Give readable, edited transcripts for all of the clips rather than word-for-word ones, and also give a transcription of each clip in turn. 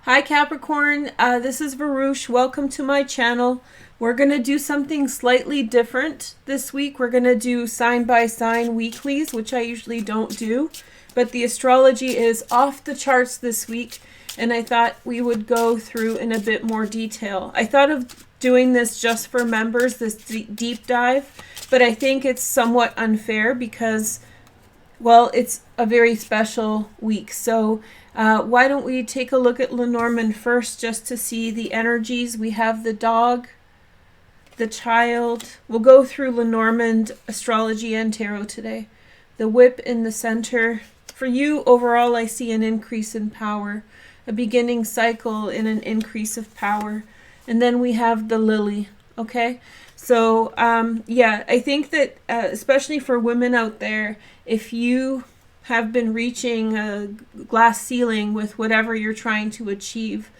Hi Capricorn, this is Veroosh. Welcome to my channel. We're going to do something slightly different this week. We're going to do sign by sign weeklies, which I usually don't do. But the astrology is off the charts this week, and I thought we would go through in a bit more detail. I thought of doing this just for members, this deep dive, but I think it's somewhat unfair because, well, it's a very special week. So why don't we take a look at Lenormand first just to see the energies. We have the dog, the child. We'll go through Lenormand, astrology, and tarot today. The whip in the center. For you, overall, I see an increase in power, a beginning cycle in an increase of power. And then we have the lily, okay? So, yeah, I think that especially for women out there, if you have been reaching a glass ceiling with whatever you're trying to achieve,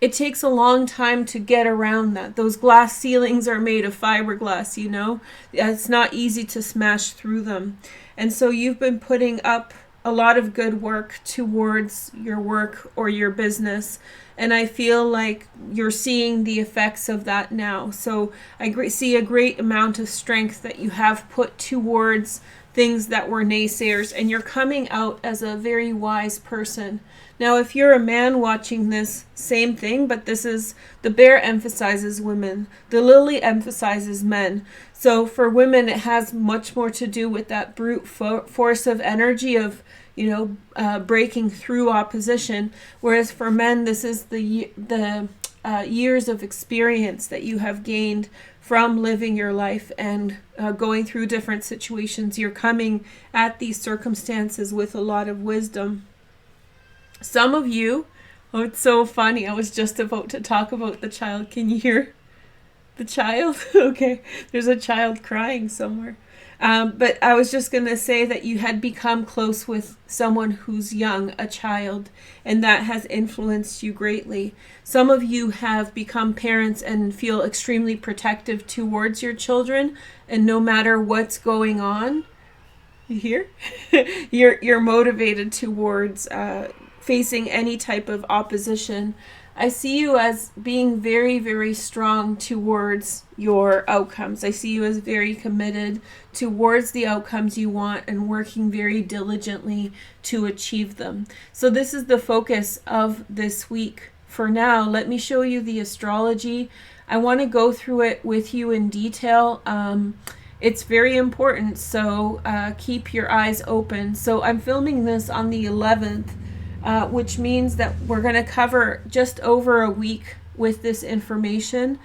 it takes a long time to get around that. Those glass ceilings are made of fiberglass, you know? It's not easy to smash through them. And so you've been putting up a lot of good work towards your work or your business. And I feel like you're seeing the effects of that now. So I see a great amount of strength that you have put towards things that were naysayers, and you're coming out as a very wise person. Now, if you're a man watching this, same thing, but this is, the bear emphasizes women. The lily emphasizes men. So for women, it has much more to do with that brute force of energy of, breaking through opposition. Whereas for men, this is the years of experience that you have gained from living your life and going through different situations. You're coming at these circumstances with a lot of wisdom. Some of you, oh, it's so funny. I was just about to talk about the child. Can you hear the child? Okay, there's a child crying somewhere. But I was just going to say that you had become close with someone who's young, a child, and that has influenced you greatly. Some of you have become parents and feel extremely protective towards your children, and no matter what's going on, you hear? you're motivated towards facing any type of opposition. I see you as being very, very strong towards your outcomes. I see you as very committed towards the outcomes you want and working very diligently to achieve them. So this is the focus of this week. For now, let me show you the astrology. I want to go through it with you in detail. It's very important, so keep your eyes open. So I'm filming this on the 11th. Which means that we're going to cover just over a week with this information.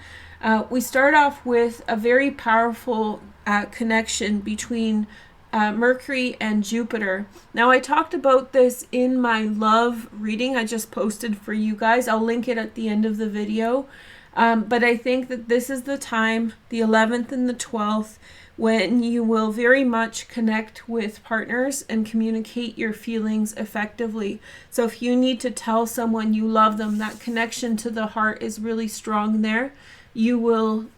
We start off with a very powerful connection between Mercury and Jupiter. Now, I talked about this in my love reading I just posted for you guys. I'll link it at the end of the video. But I think that this is the time, the 11th and the 12th, when you will very much connect with partners and communicate your feelings effectively. So if you need to tell someone you love them, that connection to the heart is really strong there. You will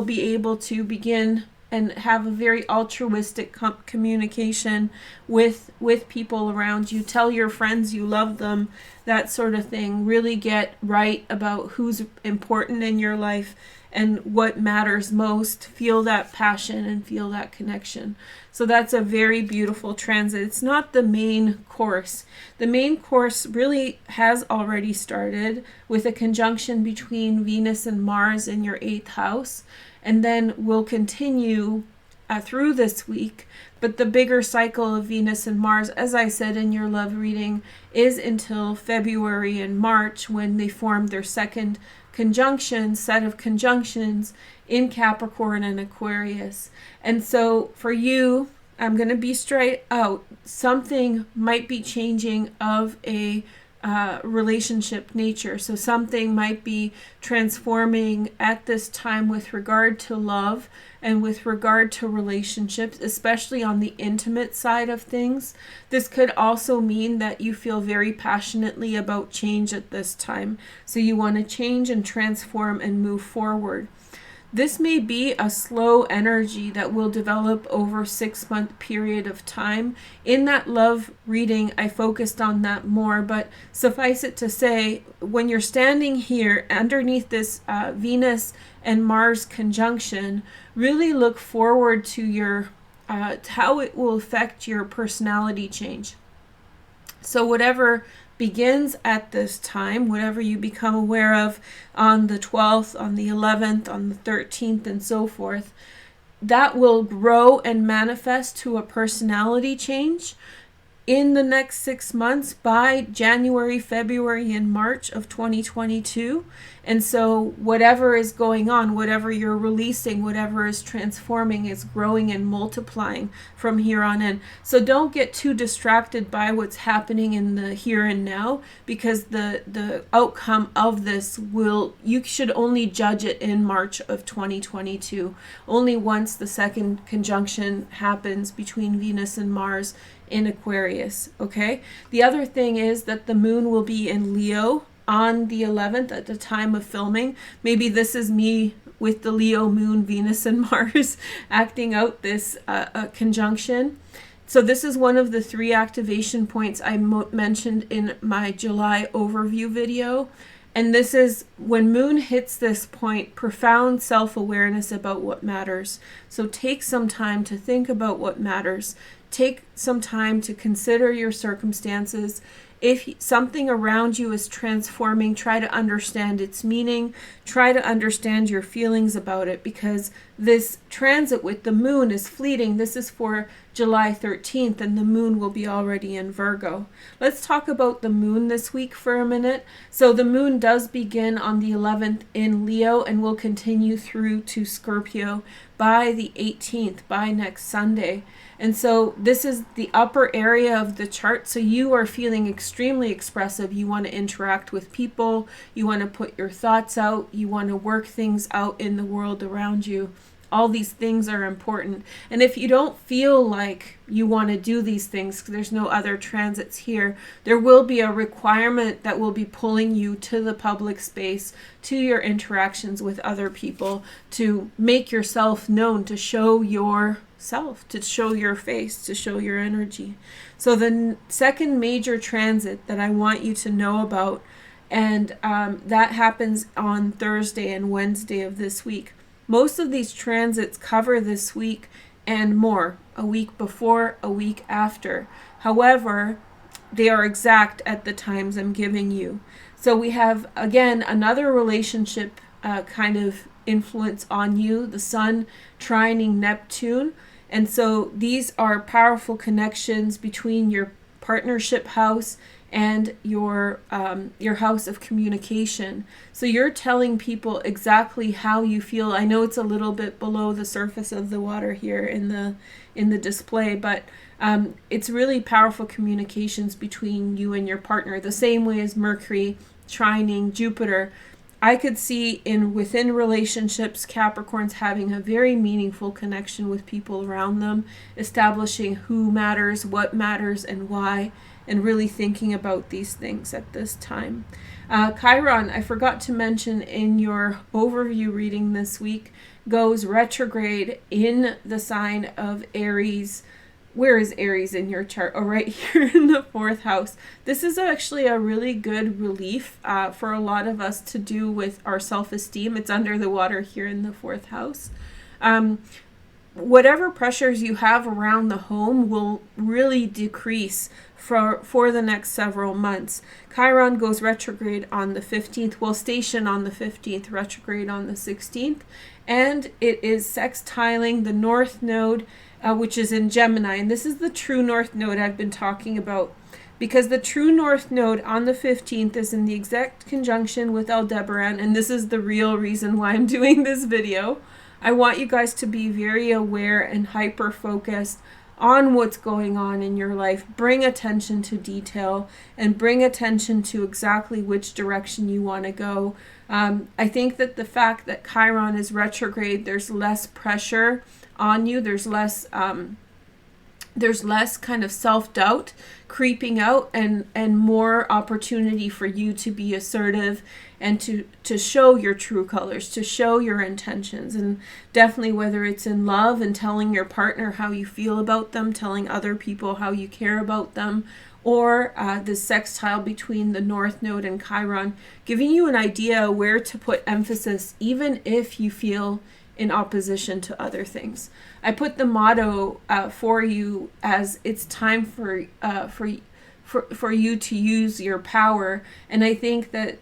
be able to begin and have a very altruistic communication with people around you. Tell your friends you love them, that sort of thing. Really get right about who's important in your life and what matters most. Feel that passion and feel that connection. So that's a very beautiful transit. It's not the main course. The main course really has already started with a conjunction between Venus and Mars in your 8th house, and then will continue through this week. But the bigger cycle of Venus and Mars, as I said in your love reading, is until February and March, when they form their second set of conjunctions in Capricorn and Aquarius. And so for you, I'm going to be straight out. Something might be changing of a relationship nature. So something might be transforming at this time with regard to love and with regard to relationships, especially on the intimate side of things. This could also mean that you feel very passionately about change at this time. So you want to change and transform and move forward. This may be a slow energy that will develop over 6-month period of time. In that love reading, I focused on that more, but suffice it to say, when you're standing here underneath this Venus and Mars conjunction, really look forward to your how it will affect your personality change. So whatever begins at this time, whatever you become aware of on the 12th, on the 11th, on the 13th, and so forth, that will grow and manifest to a personality change in the next 6 months by January, February, and March of 2022. And so whatever is going on, whatever you're releasing, whatever is transforming is growing and multiplying from here on in. So don't get too distracted by what's happening in the here and now, because the outcome of this you should only judge it in March of 2022. Only once the second conjunction happens between Venus and Mars in Aquarius, okay? The other thing is that the moon will be in Leo on the 11th at the time of filming. Maybe this is me with the Leo moon, Venus and Mars acting out this conjunction. So this is one of the 3 activation points I mentioned in my July overview video. And this is when moon hits this point, profound self-awareness about what matters. So take some time to think about what matters. Take some time to consider your circumstances. If something around you is transforming, try to understand its meaning. Try to understand your feelings about it, because this transit with the moon is fleeting. This is for July 13th, and the moon will be already in Virgo. Let's talk about the moon this week for a minute. So the moon does begin on the 11th in Leo and will continue through to Scorpio by the 18th, by next Sunday. And so this is the upper area of the chart. So you are feeling extremely expressive. You want to interact with people. You want to put your thoughts out. You want to work things out in the world around you. All these things are important. And if you don't feel like you want to do these things, because there's no other transits here, there will be a requirement that will be pulling you to the public space, to your interactions with other people, to make yourself known, to show yourself, to show your face, to show your energy. So the second major transit that I want you to know about, and that happens on Thursday and Wednesday of this week. Most of these transits cover this week and more, a week before, a week after. However, they are exact at the times I'm giving you. So we have, again, another relationship kind of influence on you, the Sun trining Neptune. And so these are powerful connections between your partnership house and your house of communication. So you're telling people exactly how you feel. I know it's a little bit below the surface of the water here in the display, but it's really powerful communications between you and your partner. The same way as Mercury trining Jupiter. I could see within relationships, Capricorns having a very meaningful connection with people around them, establishing who matters, what matters, and why, and really thinking about these things at this time. Chiron, I forgot to mention in your overview reading this week, goes retrograde in the sign of Aries. Where is Aries in your chart? Oh, right here in the 4th house. This is actually a really good relief for a lot of us to do with our self-esteem. It's under the water here in the 4th house. Whatever pressures you have around the home will really decrease for the next several months. Chiron goes retrograde on the 15th, will station on the 15th, retrograde on the 16th, and it is sextiling the North Node, which is in Gemini. And this is the true North Node I've been talking about, because the true North Node on the 15th is in the exact conjunction with Aldebaran, and this is the real reason why I'm doing this video. I want you guys to be very aware and hyper-focused on what's going on in your life. Bring attention to detail and bring attention to exactly which direction you want to go. I think that the fact that Chiron is retrograde, there's less pressure on you. There's less There's less kind of self-doubt creeping out, and more opportunity for you to be assertive and to show your true colors, to show your intentions. And definitely, whether it's in love and telling your partner how you feel about them, telling other people how you care about them, or the sextile between the North Node and Chiron, giving you an idea where to put emphasis, even if you feel in opposition to other things. I put the motto for you as it's time for you to use your power. And I think that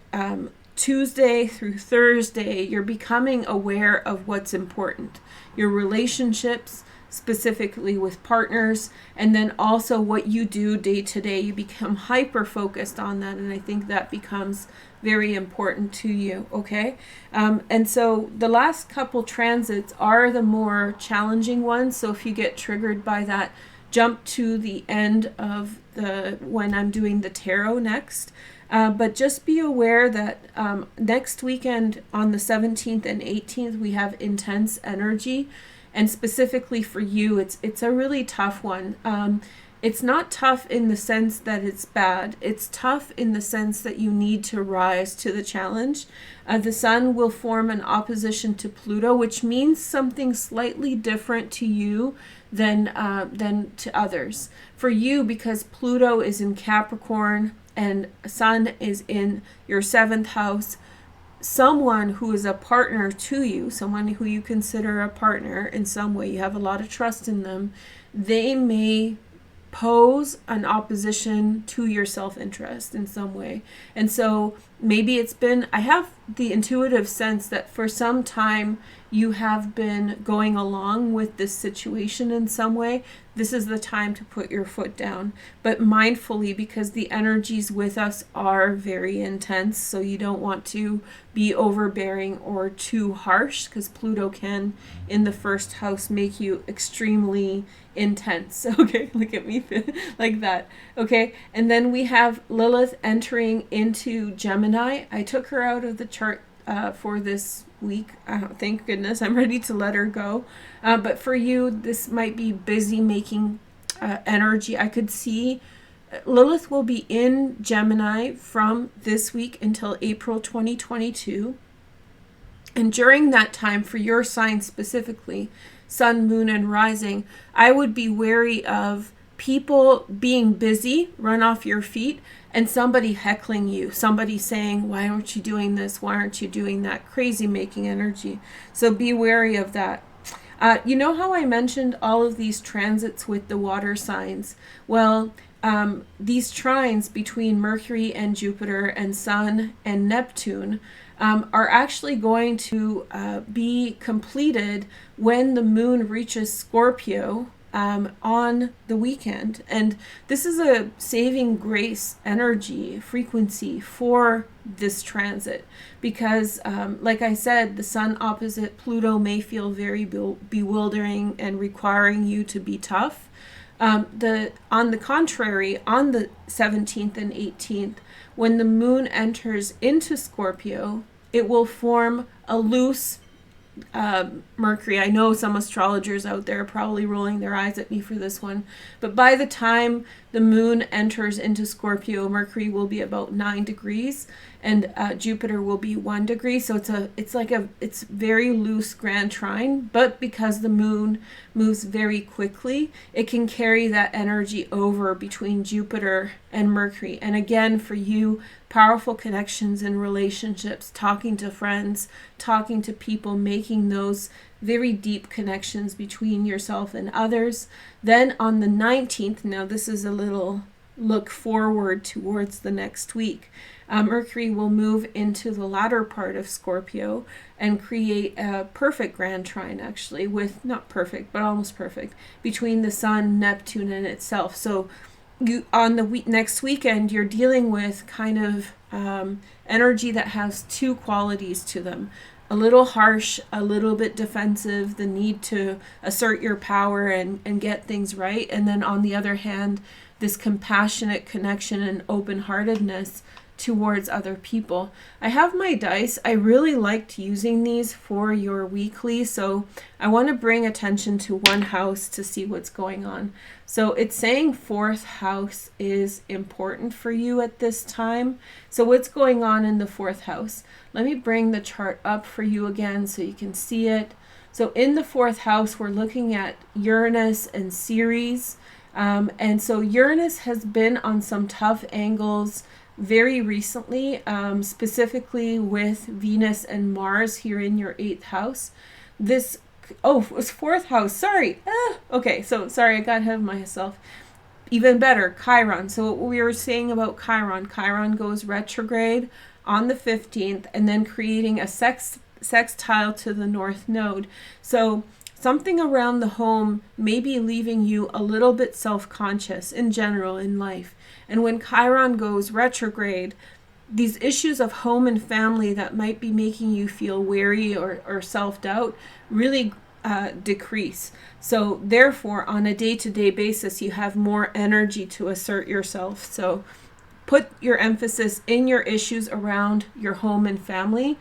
Tuesday through Thursday, you're becoming aware of what's important. Your relationships, specifically with partners, and then also what you do day to day. You become hyper focused on that, and I think that becomes very important to you. Okay, and so the last couple transits are the more challenging ones. So if you get triggered by that, jump to the end of when I'm doing the tarot next. But just be aware that next weekend on the 17th and 18th, we have intense energy. And specifically for you, it's a really tough one. It's not tough in the sense that it's bad. It's tough in the sense that you need to rise to the challenge. The Sun will form an opposition to Pluto, which means something slightly different to you than to others. For you, because Pluto is in Capricorn and Sun is in your 7th house, someone who is a partner to you, someone who you consider a partner in some way, you have a lot of trust in them, they may pose an opposition to your self-interest in some way. And so maybe I have the intuitive sense that for some time you have been going along with this situation in some way. This is the time to put your foot down, but mindfully, because the energies with us are very intense. So you don't want to be overbearing or too harsh, because Pluto can, in the 1st house, make you extremely intense. Okay, look at me like that. Okay, and then we have Lilith entering into Gemini. I took her out of the chart for this week. Thank goodness, I'm ready to let her go. But for you, this might be busy making energy. I could see Lilith will be in Gemini from this week until April 2022. And during that time, for your sign specifically, Sun, Moon, and Rising, I would be wary of people being busy, run off your feet, and somebody heckling you, somebody saying, why aren't you doing this? Why aren't you doing that? Crazy making energy. So be wary of that. You know how I mentioned all of these transits with the water signs? Well, these trines between Mercury and Jupiter and Sun and Neptune are actually going to be completed when the moon reaches Scorpio on the weekend. And this is a saving grace energy frequency for this transit, because like I said, the Sun opposite Pluto may feel very bewildering and requiring you to be tough. On the contrary, on the 17th and 18th, when the moon enters into Scorpio, it will form a loose Mercury. I know some astrologers out there are probably rolling their eyes at me for this one, but by the time the moon enters into Scorpio, Mercury will be about 9 degrees and Jupiter will be 1 degree. So it's very loose grand trine, but because the moon moves very quickly, it can carry that energy over between Jupiter and Mercury. And again, for you, powerful connections and relationships, talking to friends, talking to people, making those very deep connections between yourself and others. Then on the 19th, now this is a little look forward towards the next week, Mercury will move into the latter part of Scorpio and create a perfect grand trine, actually, with not perfect, but almost perfect, between the Sun, Neptune, and itself. So you, on the next weekend, you're dealing with kind of energy that has two qualities to them. A little harsh, a little bit defensive, the need to assert your power and get things right. And then on the other hand, this compassionate connection and open-heartedness towards other people. I have my dice. I really liked using these for your weekly, so I want to bring attention to one house to see what's going on. So it's saying fourth house is important for you at this time. So what's going on in the fourth house? Let me bring the chart up for you again so you can see it. So in the fourth house, we're looking at Uranus and Ceres. And so Uranus has been on some tough angles very recently, specifically with Venus and Mars here in your 8th house. It was 4th house. Sorry. Okay, so sorry, I got ahead of myself. Even better, Chiron. So what we were saying about Chiron goes retrograde on the 15th and then creating a sextile to the North Node. So something around the home may be leaving you a little bit self-conscious in general in life. And when Chiron goes retrograde, these issues of home and family that might be making you feel wary or self-doubt really decrease. So therefore, on a day-to-day basis, you have more energy to assert yourself. So put your emphasis in your issues around your home and family.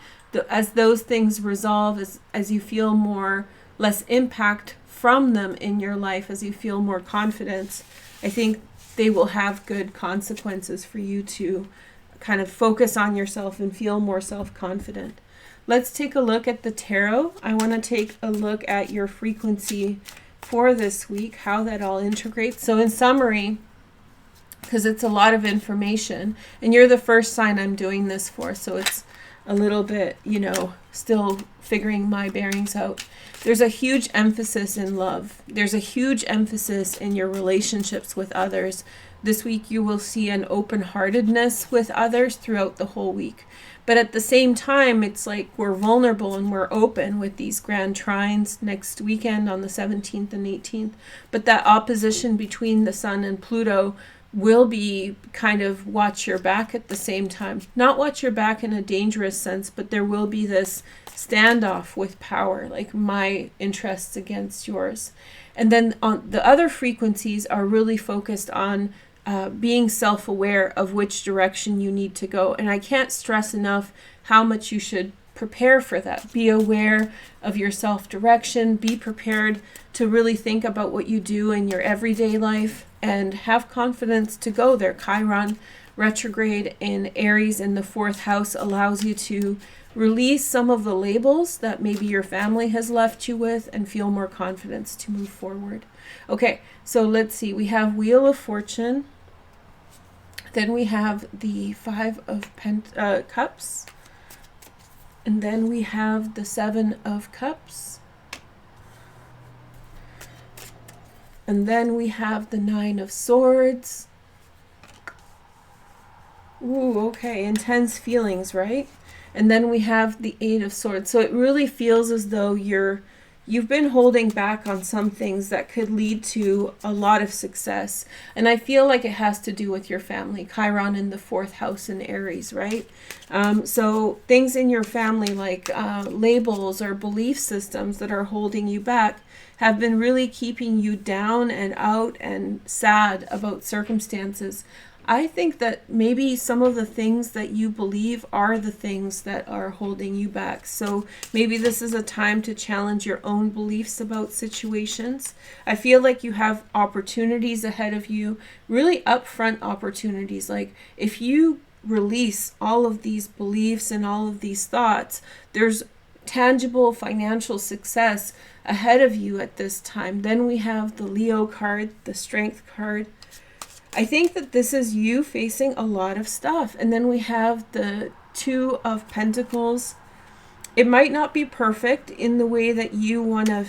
As those things resolve, as you feel less impact from them in your life, as you feel more confidence, I think they will have good consequences for you to kind of focus on yourself and feel more self-confident. Let's take a look at the tarot. I want to take a look at your frequency for this week, how that all integrates. So in summary, because it's a lot of information, and you're the first sign I'm doing this for, so it's a little bit, still figuring my bearings out. There's a huge emphasis in love. There's a huge emphasis in your relationships with others. This week you will see an open-heartedness with others throughout the whole week. But at the same time, it's like we're vulnerable and we're open with these grand trines next weekend on the 17th and 18th. But that opposition between the Sun and Pluto will be kind of watch your back at the same time. Not watch your back in a dangerous sense, but there will be this standoff with power, like my interests against yours. And then on the other frequencies are really focused on being self-aware of which direction you need to go. And I can't stress enough how much you should prepare for that. Be aware of your self-direction. Be prepared to really think about what you do in your everyday life and have confidence to go there. Chiron retrograde in Aries in the 4th house allows you to release some of the labels that maybe your family has left you with and feel more confidence to move forward. Okay, so let's see. We have Wheel of Fortune. Then we have the 5 of Cups. And then we have the 7 of Cups. And then we have the 9 of Swords. Ooh, okay, intense feelings, right? And then we have the 8 of Swords. So it really feels as though you've been holding back on some things that could lead to a lot of success. And I feel like it has to do with your family. Chiron in the 4th house in Aries, right? So things in your family like labels or belief systems that are holding you back have been really keeping you down and out and sad about circumstances. I think that maybe some of the things that you believe are the things that are holding you back. So maybe this is a time to challenge your own beliefs about situations. I feel like you have opportunities ahead of you, really upfront opportunities. Like if you release all of these beliefs and all of these thoughts, there's tangible financial success ahead of you at this time. Then we have the Leo card, the Strength card. I think that this is you facing a lot of stuff. And then we have the 2 of Pentacles. It might not be perfect in the way that you want to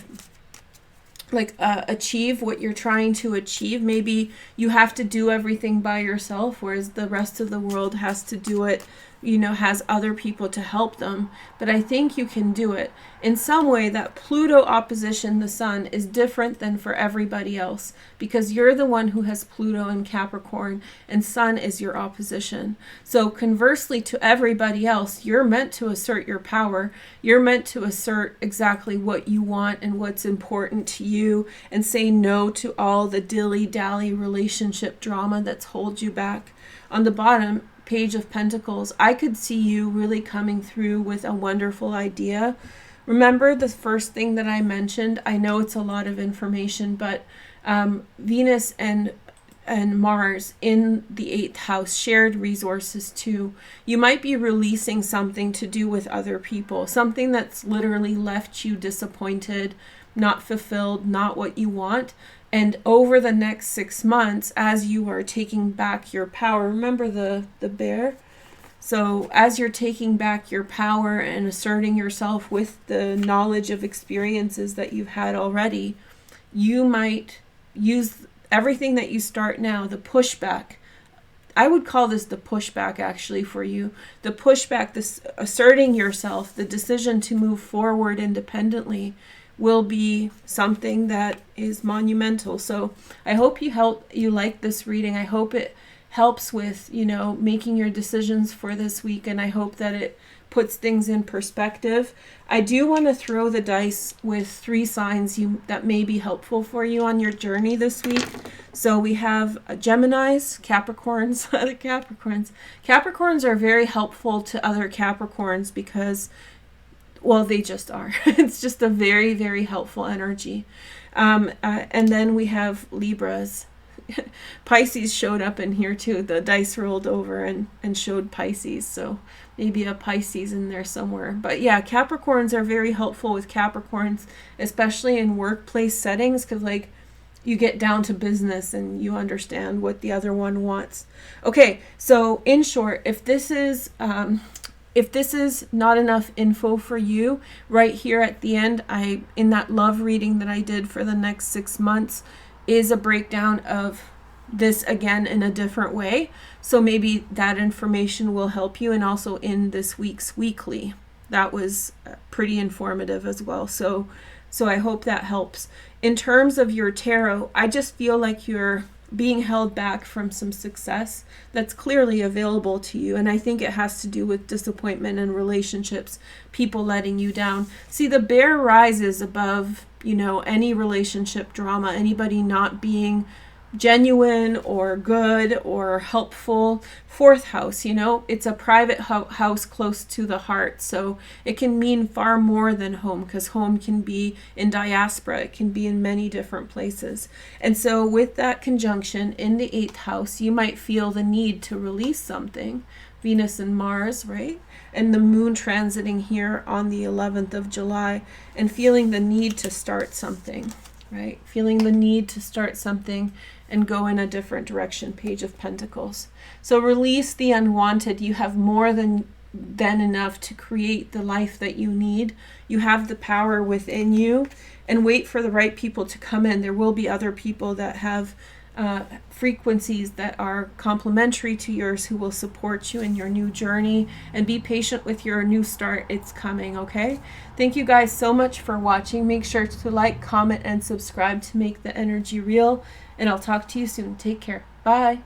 achieve what you're trying to achieve. Maybe you have to do everything by yourself, whereas the rest of the world has to do it, has other people to help them. But I think you can do it. In some way, that Pluto opposition, the Sun, is different than for everybody else because you're the one who has Pluto in Capricorn and Sun is your opposition. So conversely to everybody else, you're meant to assert your power. You're meant to assert exactly what you want and what's important to you and say no to all the dilly-dally relationship drama that's holds you back. On the bottom, Page of Pentacles, I could see you really coming through with a wonderful idea. Remember the first thing that I mentioned? I know it's a lot of information, but Venus and Mars in the 8th house, shared resources too. You might be releasing something to do with other people, something that's literally left you disappointed, not fulfilled, not what you want. And over the next 6 months, as you are taking back your power, remember the bear? So as you're taking back your power and asserting yourself with the knowledge of experiences that you've had already, you might use everything that you start now, the pushback. I would call this the pushback actually for you. The pushback, this asserting yourself, the decision to move forward independently will be something that is monumental. So I hope you like this reading. I hope it helps with, making your decisions for this week, and I hope that it puts things in perspective. I do want to throw the dice with 3 signs that may be helpful for you on your journey this week. So we have Geminis, Capricorns, other Capricorns. Capricorns are very helpful to other Capricorns because, well, they just are. It's just a very, very helpful energy. And then we have Libras. Pisces showed up in here too. The dice rolled over and showed Pisces, so maybe a Pisces in there somewhere. But yeah, Capricorns are very helpful with Capricorns, especially in workplace settings, because like you get down to business and you understand what the other one wants. Okay, so in short, if this is not enough info for you, right here at the end, in that love reading that I did for the next 6 months, is a breakdown of this again in a different way. So maybe that information will help you. And also in this week's weekly, that was pretty informative as well. So I hope that helps. In terms of your tarot, I just feel like you're being held back from some success that's clearly available to you. And I think it has to do with disappointment in relationships, people letting you down. See, the bear rises above, any relationship drama, anybody not being genuine or good or helpful. 4th house, it's a private house close to the heart. So it can mean far more than home, because home can be in diaspora. It can be in many different places. And so with that conjunction in the 8th house, you might feel the need to release something. Venus and Mars, right? And the moon transiting here on the 11th of July, and feeling the need to start something, right? Feeling the need to start something and go in a different direction. Page of Pentacles. So release the unwanted. You have more than enough to create the life that you need. You have the power within you, and wait for the right people to come in. There will be other people that have frequencies that are complementary to yours, who will support you in your new journey. And be patient with your new start. It's coming, okay? Thank you guys so much for watching. Make sure to like, comment, and subscribe to make the energy real. And I'll talk to you soon. Take care. Bye.